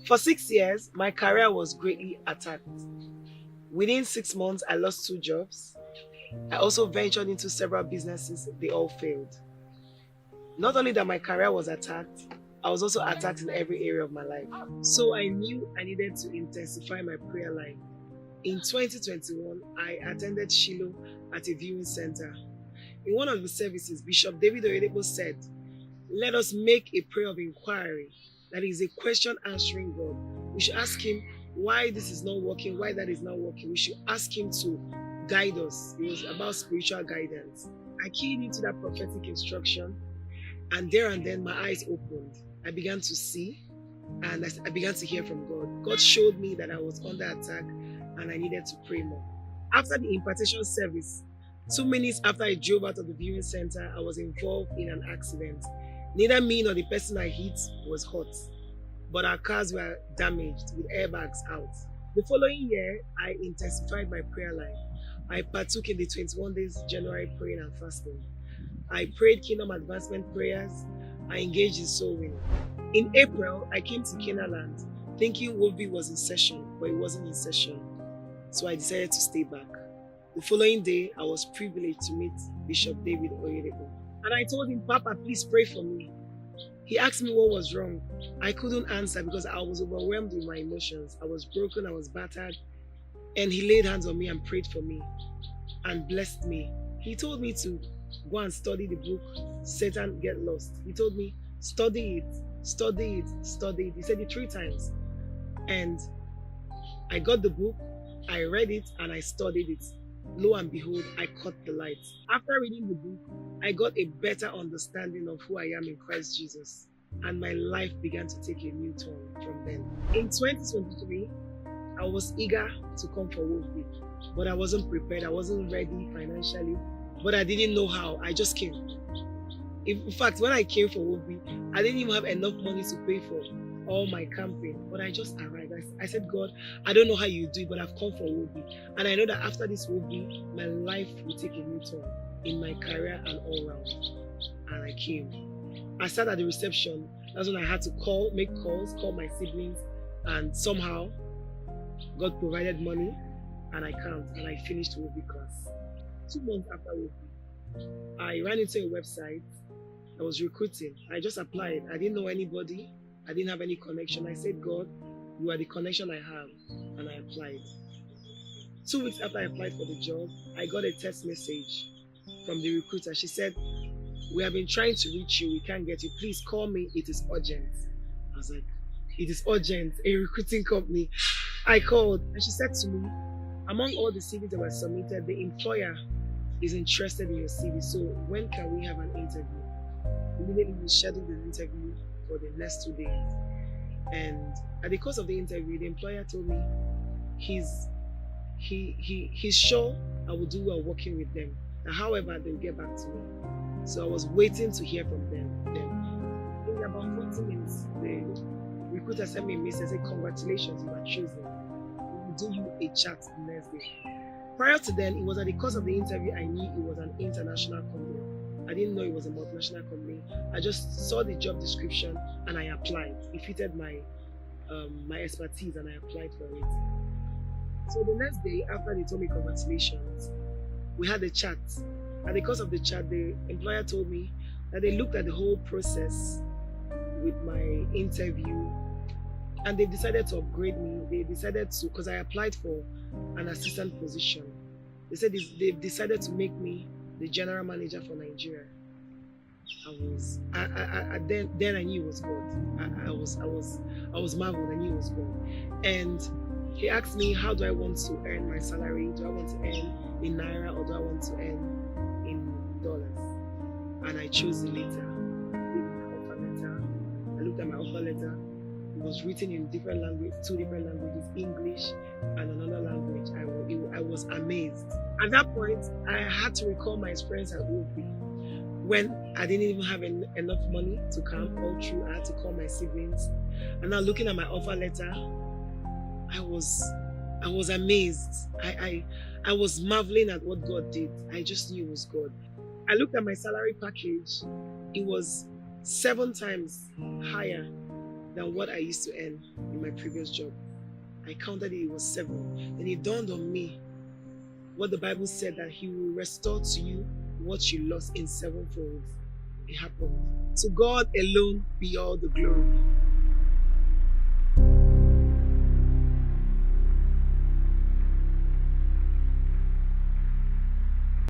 For 6 years, my career was greatly attacked. Within 6 months, I lost 2 jobs. I also ventured into several businesses, they all failed. Not only that my career was attacked, I was also attacked in every area of my life. So I knew I needed to intensify my prayer life. In 2021, I attended Shiloh at a viewing center. In one of the services, Bishop David Oyedepo said, "Let us make a prayer of inquiry." That is a question answering God. We should ask Him why this is not working, why that is not working. We should ask Him to guide us. It was about spiritual guidance. I keyed into that prophetic instruction, and there and then my eyes opened. I began to see, and I began to hear from God. God showed me that I was under attack and I needed to pray more. After the impartation service, 2 minutes after I drove out of the viewing center, I was involved in an accident. Neither me nor the person I hit was hurt, but our cars were damaged with airbags out. The following year, I intensified my prayer life. I partook in the 21 days January praying and fasting. I prayed kingdom advancement prayers. I engaged in soul winning. In April, I came to Canaanland thinking Wolfie was in session, but it wasn't in session. So I decided to stay back. The following day, I was privileged to meet Bishop David Oyedepo. And I told him, "Papa, please pray for me." He asked me what was wrong. I couldn't answer because I was overwhelmed with my emotions. I was broken, I was battered. And he laid hands on me and prayed for me and blessed me. He told me to go and study the book, Satan Get Lost. He told me, study it, study it, study it. He said it 3 times. And I got the book, I read it, and I studied it. Lo and behold, I caught the light. After reading the book, I got a better understanding of who I am in Christ Jesus. And my life began to take a new turn from then. In 2023, I was eager to come for Wolf Week, but I wasn't prepared. I wasn't ready financially, but I didn't know how. I just came. In fact, when I came for Wolf Week, I didn't even have enough money to pay for all my camping, but I just arrived. I said, "God, I don't know how you do it, but I've come for Wolf Week. And I know that after this Wolf Week, my life will take a new turn in my career and all round." And I came. I sat at the reception. That's when I had to make calls, call my siblings, and somehow God provided money, and I camped, and I finished Wolf Week class. 2 months after Wolf Week, I ran into a website. I was recruiting. I just applied. I didn't know anybody. I didn't have any connection. I said, "God, you are the connection I have," and I applied. 2 weeks after I applied for the job, I got a text message from the recruiter. She said, "We have been trying to reach you. We can't get you. Please call me. It is urgent." I was like, "It is urgent? A recruiting company?" I called, and she said to me, "Among all the CVs that were submitted, the employer is interested in your CV. So when can we have an interview?" Immediately we scheduled an interview for the next 2 days. And at the course of the interview, the employer told me he's sure I will do well working with them. However, they'll get back to me. So I was waiting to hear from them. Then, in about 40 minutes, the recruiter sent me a message and said, "Congratulations, you are chosen. We will do you a chat the next day." Prior to then, it was at the course of the interview I knew it was an international company. I didn't know it was a multinational company. I just saw the job description and I applied. It fitted my expertise and I applied for it. So the next day, after they told me congratulations, we had a chat. At the course of the chat, the employer told me that they looked at the whole process with my interview and they decided to upgrade me. They decided to, because I applied for an assistant position. They said they've decided to make me the general manager for Nigeria. Then I knew it was God. I was marveled. I knew it was God. And he asked me, how do I want to earn my salary? Do I want to earn in naira or do I want to earn in dollars? And I chose the latter. I gave my offer letter. I looked at my offer letter. It was written in different languages, 2 different languages, English and another language. I was amazed. At that point, I had to recall my experience at Wolfie. When I didn't even have enough money to camp all through, I had to call my siblings. And now looking at my offer letter, I was amazed. I was marveling at what God did. I just knew it was God. I looked at my salary package. It was 7 times higher than what I used to earn in my previous job. I counted it was 7. And it dawned on me what the Bible said, that He will restore to you what you lost in 7 folds. It happened. To God alone be all the glory.